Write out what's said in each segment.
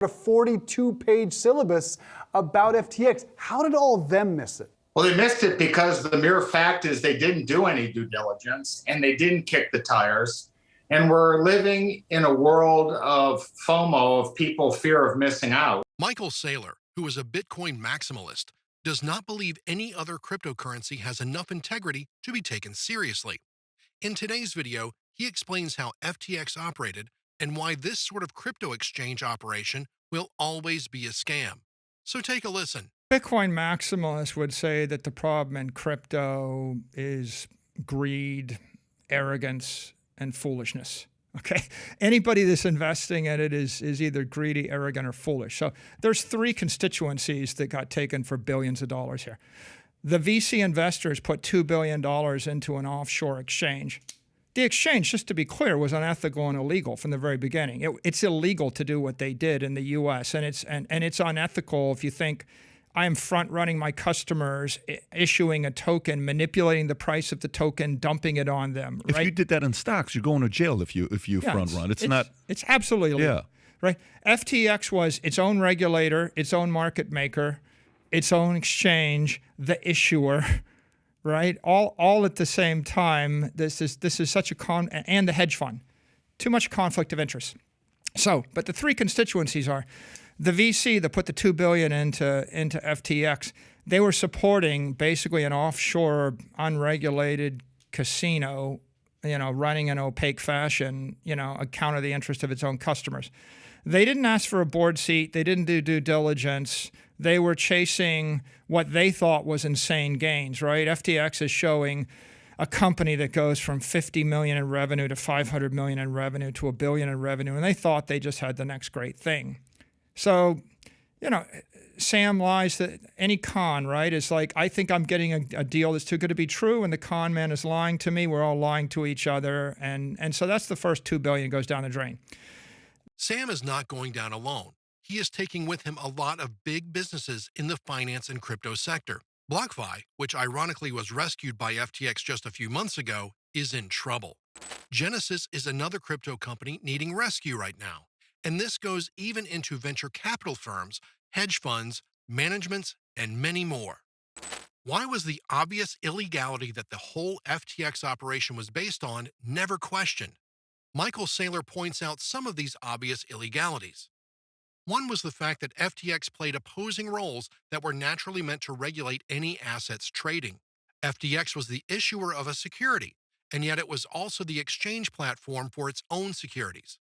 a 42-page syllabus about FTX. How did all of them miss it? Well, they missed it because the mere fact is they didn't do any due diligence and they didn't kick the tires. And we're living in a world of FOMO, of people fear of missing out. Michael Saylor, who is a Bitcoin maximalist, does not believe any other cryptocurrency has enough integrity to be taken seriously. In today's video, he explains how FTX operated and why this sort of crypto exchange operation will always be a scam. So take a listen. Bitcoin maximalists would say that the problem in crypto is greed, arrogance, and foolishness. Okay, anybody that's investing in it is either greedy, arrogant, or foolish. So there's three constituencies that got taken for billions of dollars here. The VC investors put $2 billion into an offshore exchange. The exchange, just to be clear, was unethical and illegal from the very beginning. It's illegal to do what they did in the U.S., and it's unethical if you think I am front-running my customers, issuing a token, manipulating the price of the token, dumping it on them. If you did that in stocks, you're going to jail if you front-run. It's absolutely illegal. Yeah. Right? FTX was its own regulator, its own market maker, its own exchange, the issuer, right? All at the same time. This is such a and the hedge fund. Too much conflict of interest. So, but the three constituencies are the VC that put the $2 billion into FTX. They were supporting basically an offshore, unregulated casino, running in opaque fashion, account of the interest of its own customers. They didn't ask for a board seat. They didn't do due diligence. They were chasing what they thought was insane gains, right? FTX is showing a company that goes from 50 million in revenue to 500 million in revenue to $1 billion in revenue, and they thought they just had the next great thing. So, Sam lies that any con, right, is like, I think I'm getting a deal that's too good to be true, and the con man is lying to me. We're all lying to each other, and so that's the first $2 billion goes down the drain. Sam is not going down alone. He is taking with him a lot of big businesses in the finance and crypto sector. BlockFi, which ironically was rescued by FTX just a few months ago, is in trouble. Genesis is another crypto company needing rescue right now. And this goes even into venture capital firms, hedge funds, managements, and many more. Why was the obvious illegality that the whole FTX operation was based on never questioned? Michael Saylor points out some of these obvious illegalities. One was the fact that FTX played opposing roles that were naturally meant to regulate any assets trading. FTX was the issuer of a security, and yet it was also the exchange platform for its own securities.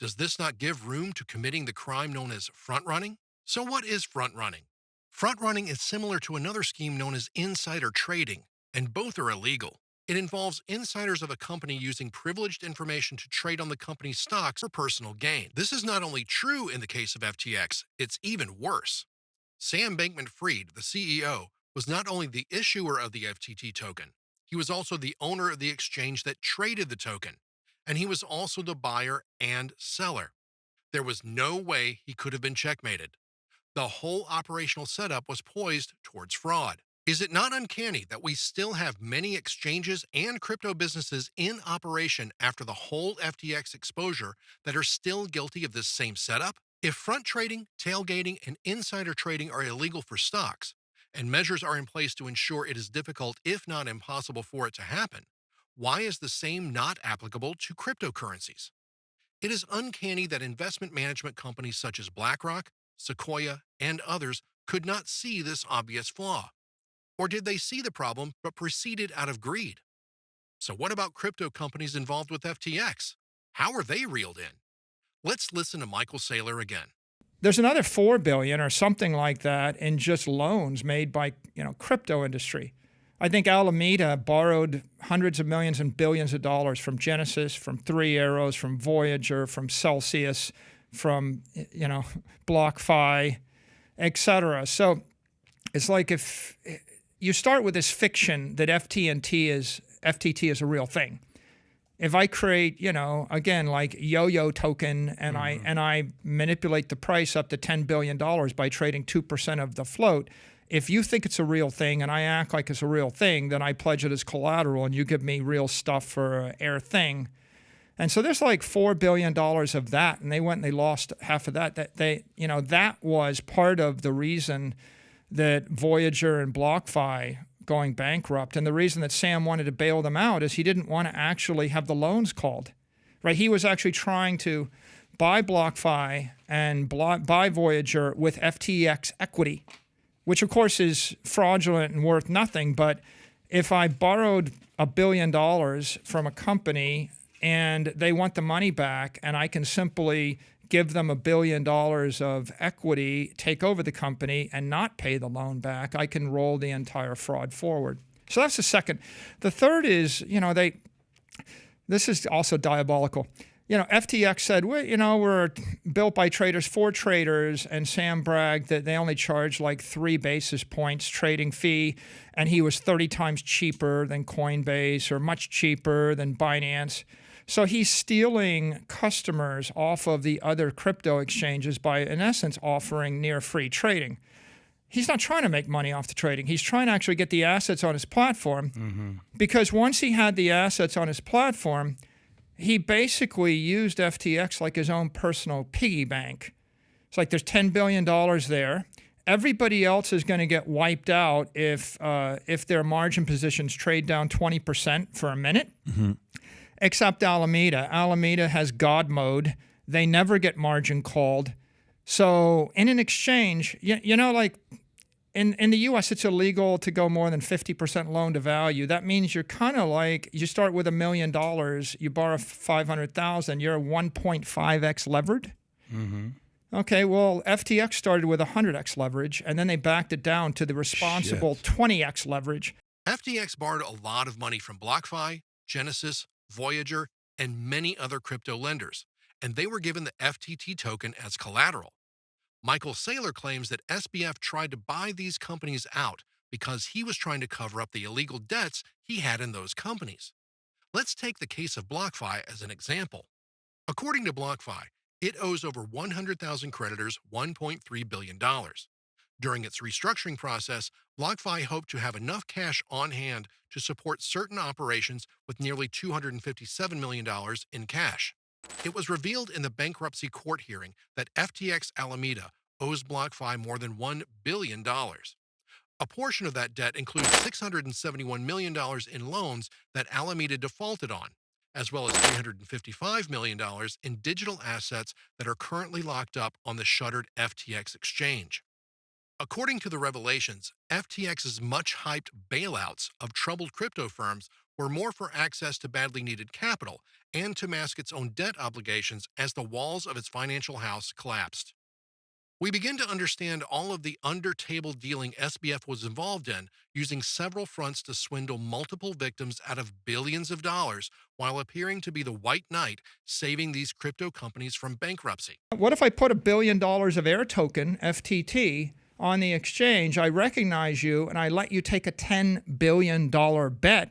Does this not give room to committing the crime known as front-running? So what is front-running? Front-running is similar to another scheme known as insider trading, and both are illegal. It involves insiders of a company using privileged information to trade on the company's stocks for personal gain. This is not only true in the case of FTX, it's even worse. Sam Bankman-Fried, the CEO, was not only the issuer of the FTT token, he was also the owner of the exchange that traded the token. And he was also the buyer and seller. There was no way he could have been checkmated. The whole operational setup was poised towards fraud. Is it not uncanny that we still have many exchanges and crypto businesses in operation after the whole FTX exposure that are still guilty of this same setup? If front trading, tailgating, and insider trading are illegal for stocks, and measures are in place to ensure it is difficult, if not impossible, for it to happen, why is the same not applicable to cryptocurrencies? It is uncanny that investment management companies such as BlackRock, Sequoia, and others could not see this obvious flaw. Or did they see the problem but proceeded out of greed? So what about crypto companies involved with FTX? How are they reeled in? Let's listen to Michael Saylor again. There's another $4 billion or something like that in just loans made by crypto industry. I think Alameda borrowed hundreds of millions and billions of dollars from Genesis, from Three Arrows, from Voyager, from Celsius, from BlockFi, etc. So it's like if you start with this fiction that FTT is a real thing. If I create, again, like yo-yo token and I manipulate the price up to $10 billion by trading 2% of the float, if you think it's a real thing and I act like it's a real thing, then I pledge it as collateral and you give me real stuff for an air thing. And so there's like $4 billion of that, and they went and they lost half of that. That was part of the reason that Voyager and BlockFi going bankrupt. And the reason that Sam wanted to bail them out is he didn't want to actually have the loans called, right? He was actually trying to buy BlockFi and buy Voyager with FTX equity, which of course is fraudulent and worth nothing. But if I borrowed $1 billion from a company and they want the money back, and I can simply give them $1 billion of equity, take over the company, and not pay the loan back, I can roll the entire fraud forward. So that's the second. The third is, this is also diabolical. FTX said, we're built by traders for traders, and Sam bragged that they only charge like 3 basis points trading fee, and he was 30 times cheaper than Coinbase or much cheaper than Binance. So he's stealing customers off of the other crypto exchanges by, in essence, offering near free trading. He's not trying to make money off the trading. He's trying to actually get the assets on his platform, because once he had the assets on his platform, he basically used FTX like his own personal piggy bank. It's like there's $10 billion there. Everybody else is going to get wiped out if their margin positions trade down 20% for a minute, except Alameda. Alameda has God mode. They never get margin called. So in an exchange, like in the U.S., it's illegal to go more than 50% loan to value. That means you're kind of like, you start with $1 million, you borrow 500,000, you're 1.5x levered. Okay, well, FTX started with 100x leverage, and then they backed it down to the responsible 20x leverage. FTX borrowed a lot of money from BlockFi, Genesis, Voyager, and many other crypto lenders, and they were given the FTT token as collateral. Michael Saylor claims that SBF tried to buy these companies out because he was trying to cover up the illegal debts he had in those companies. Let's take the case of BlockFi as an example. According to BlockFi, it owes over 100,000 creditors $1.3 billion. During its restructuring process, BlockFi hoped to have enough cash on hand to support certain operations with nearly $257 million in cash. It was revealed in the bankruptcy court hearing that FTX Alameda owes BlockFi more than $1 billion. A portion of that debt includes $671 million in loans that Alameda defaulted on, as well as $355 million in digital assets that are currently locked up on the shuttered FTX exchange. According to the revelations, FTX's much-hyped bailouts of troubled crypto firms were more for access to badly needed capital and to mask its own debt obligations as the walls of its financial house collapsed. We begin to understand all of the under-table dealing SBF was involved in, using several fronts to swindle multiple victims out of billions of dollars while appearing to be the white knight saving these crypto companies from bankruptcy. What if I put $1 billion of Air token, FTT, on the exchange? I recognize you and I let you take a $10 billion bet.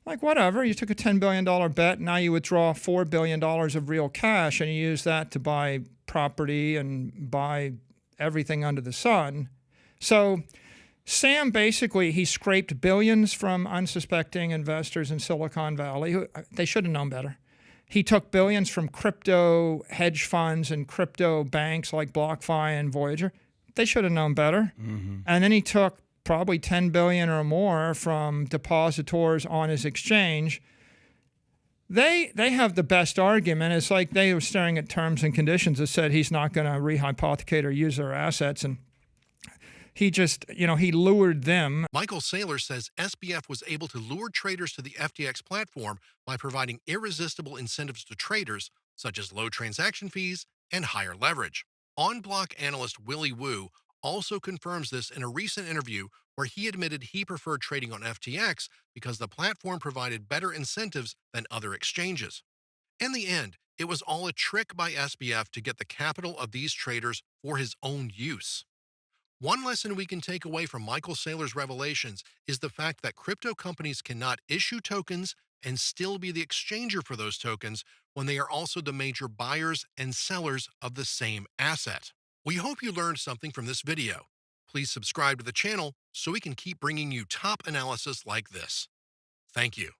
Like, whatever, you took a $10 billion bet, now you withdraw $4 billion of real cash and you use that to buy property and buy everything under the sun. So Sam basically, he scraped billions from unsuspecting investors in Silicon Valley. They should have known better. He took billions from crypto hedge funds and crypto banks like BlockFi and Voyager. They should have known better. And then he took probably 10 billion or more from depositors on his exchange. They have the best argument. It's like they were staring at terms and conditions that said he's not going to rehypothecate or use their assets. And he just, he lured them. Michael Saylor says SBF was able to lure traders to the FTX platform by providing irresistible incentives to traders, such as low transaction fees and higher leverage. On-block analyst Willie Wu also confirms this in a recent interview where he admitted he preferred trading on FTX because the platform provided better incentives than other exchanges. In the end, it was all a trick by SBF to get the capital of these traders for his own use. One lesson we can take away from Michael Saylor's revelations is the fact that crypto companies cannot issue tokens and still be the exchanger for those tokens when they are also the major buyers and sellers of the same asset. We hope you learned something from this video. Please subscribe to the channel so we can keep bringing you top analysis like this. Thank you.